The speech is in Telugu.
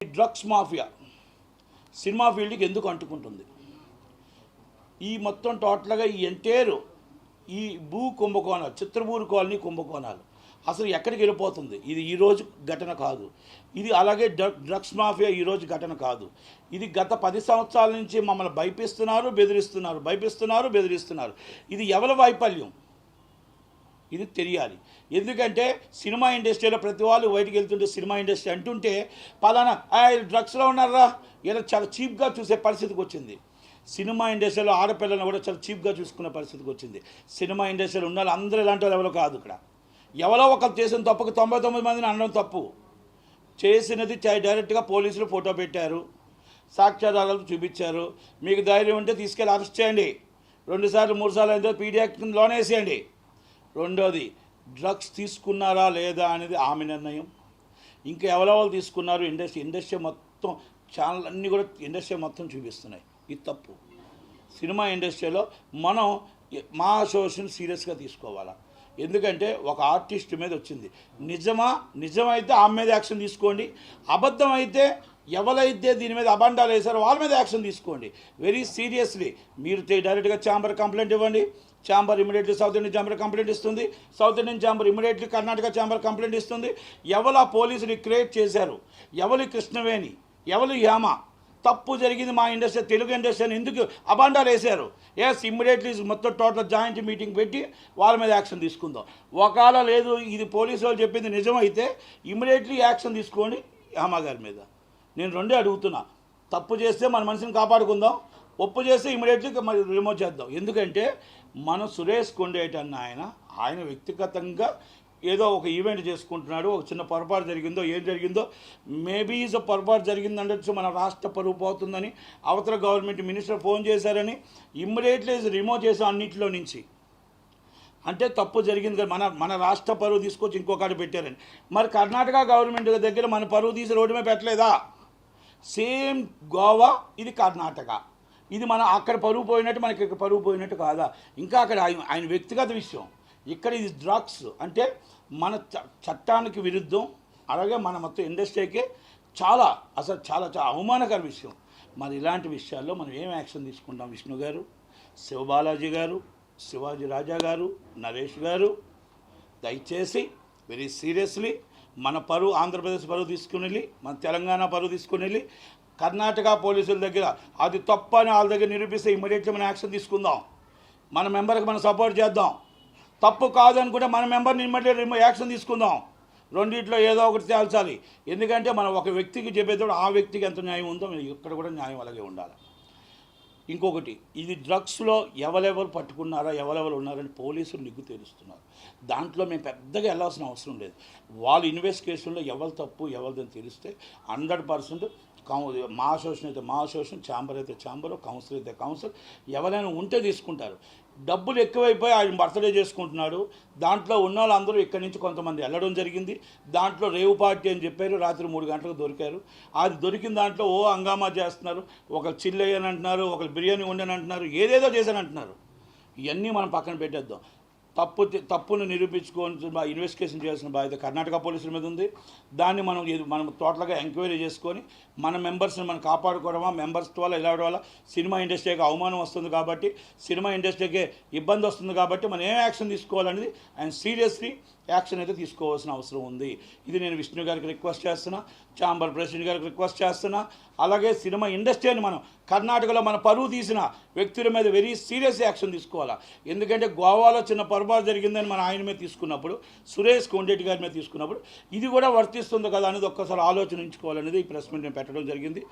డ్రగ్స్ మాఫియా సినిమా ఫీల్డ్కి ఎందుకు అంటుకుంటుంది? ఈ మొత్తం టోటల్గా ఈ ఎంటైర్ ఈ భూ కుంభకోణాలు, చిత్రభూరి కాలనీ కుంభకోణాలు అసలు ఎక్కడికి వెళ్ళిపోతుంది? ఇది ఈరోజు ఘటన కాదు. ఇది అలాగే డ్రగ్స్ మాఫియా ఈరోజు ఘటన కాదు. ఇది గత 10 సంవత్సరాల నుంచి మమ్మల్ని బెదిరిస్తున్నారు. ఇది ఎవరి వైఫల్యం? ఇది తెలియాలి. ఎందుకంటే సినిమా ఇండస్ట్రీలో ప్రతి వాళ్ళు బయటికి వెళ్తుంటే సినిమా ఇండస్ట్రీ అంటుంటే పలానా డ్రగ్స్లో ఉన్నారా ఇలా చాలా చీప్గా చూసే పరిస్థితికి వచ్చింది. సినిమా ఇండస్ట్రీలో ఆడపిల్లలను కూడా చాలా చీప్గా చూసుకునే పరిస్థితికి వచ్చింది. సినిమా ఇండస్ట్రీలో ఉన్న అందరూ ఇలాంటి వాళ్ళు ఎవరో కాదు. ఇక్కడ ఎవరో ఒకరు చేసిన తప్పుకు 99 మందిని అనడం తప్పు. చేసినది డైరెక్ట్గా పోలీసులు ఫోటో పెట్టారు, సాక్ష్యాధారాలు చూపించారు. మీకు ధైర్యం ఉంటే తీసుకెళ్ళి అరెస్ట్ చేయండి. 2 సార్లు 3 సార్లు అయితే పీడీ యాక్ట్ కింద లోన్ వేసేయండి. రెండోది, డ్రగ్స్ తీసుకున్నారా లేదా అనేది ఆమె నిర్ణయం. ఇంకా ఎవరెవరు తీసుకున్నారు ఇండస్ట్రీ మొత్తం ఛానల్ అన్నీ కూడా ఇండస్ట్రీ మొత్తం చూపిస్తున్నాయి. ఇది తప్పు. సినిమా ఇండస్ట్రీలో మనం మా అసోసియేషన్ సీరియస్గా తీసుకోవాలా? ఎందుకంటే ఒక ఆర్టిస్ట్ మీద వచ్చింది, నిజమైతే ఆమె మీద యాక్షన్ తీసుకోండి. అబద్ధం అయితే ఎవరైతే దీని మీద అబండాలు వేశారో వాళ్ళ మీద యాక్షన్ తీసుకోండి. వెరీ సీరియస్లీ మీరు డైరెక్ట్గా ఛాంబర్ కంప్లైంట్ ఇవ్వండి. Chamber immediately South Indian chamber complaint ఇస్తుంది. South Indian chamber immediately Karnataka chamber complaint ఇస్తుంది. ఎవరు ఆ పోలీసులు క్రియేట్ చేశారు, ఎవరు కృష్ణవేణి, ఎవరు యామ, తప్పు జరిగింది మా ఇండస్ట్రీ, తెలుగు ఇండస్ట్రీ ఎందుకు అబాండాలు వేశారు? ఇమ్మీడియట్లీ మొత్తం టోటల్ జాయింట్ మీటింగ్ పెట్టి వాళ్ళ మీద యాక్షన్ తీసుకుందాం. ఒకవేళ లేదు ఇది పోలీసు వాళ్ళు చెప్పింది నిజమైతే ఇమ్మీడియట్లీ యాక్షన్ తీసుకోండి యామ గారి మీద. నేను రెండే అడుగుతున్నా. తప్పు చేస్తే మన మనిషిని కాపాడుకుందాం, ఒప్పు చేస్తే ఇమ్మీడియట్లీ రిమూవ్ చేద్దాం. ఎందుకంటే మనం సురేష్ కొండేటి అన్న ఆయన వ్యక్తిగతంగా ఏదో ఒక ఈవెంట్ చేసుకుంటున్నాడు. ఒక చిన్న పొరపాటు జరిగిందో ఏం జరిగిందో మేబీ ఈజ్ పొరపాటు జరిగిందండొచ్చు, మన రాష్ట్ర పరువు పోతుందని అవతల గవర్నమెంట్ మినిస్టర్ ఫోన్ చేశారని ఇమ్మీడియట్లీ రిమూవ్ చేసాం అన్నింటిలో నుంచి. అంటే తప్పు జరిగింది కదా, మన రాష్ట్ర పరువు తీసుకొచ్చి ఇంకొకటి పెట్టారని. మరి కర్ణాటక గవర్నమెంట్ దగ్గర మన పరువు తీసి రోడ్డు మీద పెట్టలేదా? సేమ్ గోవా, ఇది కర్ణాటక. ఇది మన అక్కడ పరువు పోయినట్టు మనకి ఇక్కడ పరువు పోయినట్టు కాదా? ఇంకా అక్కడ ఆయన వ్యక్తిగత విషయం, ఇక్కడ ఇది డ్రగ్స్ అంటే మన చట్టానికి విరుద్ధం. అలాగే మన మొత్తం ఇండస్ట్రీకే చాలా అవమానకర విషయం. మరి ఇలాంటి విషయాల్లో మనం ఏం యాక్షన్ తీసుకుంటాం? విష్ణు గారు, శివబాలాజీ గారు, శివాజీ రాజా గారు, నరేష్ గారు, దయచేసి వెరీ సీరియస్లీ మన పరువు, ఆంధ్రప్రదేశ్ పరువు తీసుకుని వెళ్ళి, మన తెలంగాణ పరువు తీసుకుని వెళ్ళి కర్ణాటక పోలీసుల దగ్గర అది తప్పు అని వాళ్ళ దగ్గర నిరూపిస్తే ఇమ్మీడియట్లీ మనం యాక్షన్ తీసుకుందాం. మన మెంబర్కి మనం సపోర్ట్ చేద్దాం. తప్పు కాదనుకుంటే మన మెంబర్ని ఇమ్మీడియట్లీ యాక్షన్ తీసుకుందాం. రెండింటిలో ఏదో ఒకటి తేల్చాలి. ఎందుకంటే మనం ఒక వ్యక్తికి చెప్పేటప్పుడు ఆ వ్యక్తికి ఎంత న్యాయం ఉందో ఇక్కడ కూడా న్యాయం అలాగే ఉండాలి. ఇంకొకటి, ఇది డ్రగ్స్లో ఎవరెవరు పట్టుకున్నారా, ఎవరెవరు ఉన్నారని పోలీసులు నిగ్గు తేలుస్తున్నారు. దాంట్లో మేము పెద్దగా వెళ్ళాల్సిన అవసరం లేదు. వాళ్ళ ఇన్వెస్టిగేషన్లో ఎవరు తప్పు ఎవరిదని తెలిస్తే 100% మా అసోసియేషన్ అయితే మా అసోసియేషన్, ఛాంబర్ అయితే ఛాంబర్, కౌన్సిల్ అయితే కౌన్సిల్, ఎవరైనా ఉంటే తీసుకుంటారు. డబ్బులు ఎక్కువైపోయి ఆయన బర్త్డే చేసుకుంటున్నాడు. దాంట్లో ఉన్న వాళ్ళందరూ ఇక్కడి నుంచి కొంతమంది వెళ్ళడం జరిగింది. దాంట్లో రేవు పార్టీ అని చెప్పారు, రాత్రి 3 గంటలకు దొరికారు. అది దొరికిన దాంట్లో హంగామా చేస్తున్నారు. ఒకరు చిల్లయ్యని అంటున్నారు, ఒకరు బిర్యానీ ఉండని అంటున్నారు, ఏదేదో చేశాని అంటున్నారు. ఇవన్నీ మనం పక్కన పెట్టేద్దాం. తప్పును నిరూపించుకొని ఇన్వెస్టిగేషన్ చేయాల్సిన బాధ్యత కర్ణాటక పోలీసుల మీద ఉంది. దాన్ని మనం టోటల్గా ఎంక్వైరీ చేసుకొని మన మెంబర్స్ని మనం కాపాడుకోవడమా, మెంబర్స్ వల్ల ఇలాంటి వల్ల సినిమా ఇండస్ట్రీకి అవమానం వస్తుంది కాబట్టి, సినిమా ఇండస్ట్రీకి ఇబ్బంది వస్తుంది కాబట్టి మనం ఏం యాక్షన్ తీసుకోవాలనేది ఆయన సీరియస్లీ యాక్షన్ అయితే తీసుకోవాల్సిన అవసరం ఉంది. ఇది నేను విష్ణు గారికి రిక్వెస్ట్ చేస్తున్నా, ఛాంబర్ ప్రెసిడెంట్ గారికి రిక్వెస్ట్ చేస్తున్నా. అలాగే సినిమా ఇండస్ట్రీని మనం కర్ణాటకలో మన పరువు తీసిన వ్యక్తుల మీద వెరీ సీరియస్ యాక్షన్ తీసుకోవాలా. ఎందుకంటే గోవాలో చిన్న పొరపాటు జరిగిందని మన ఆయన మీద తీసుకున్నప్పుడు, సురేష్ కొండేటి గారి మీద తీసుకున్నప్పుడు ఇది కూడా వర్తిస్తుంది కదా అనేది ఒక్కసారి ఆలోచించుకోవాలనేది ఈ ప్రెస్ మీట్ పెట్టడం జరిగింది.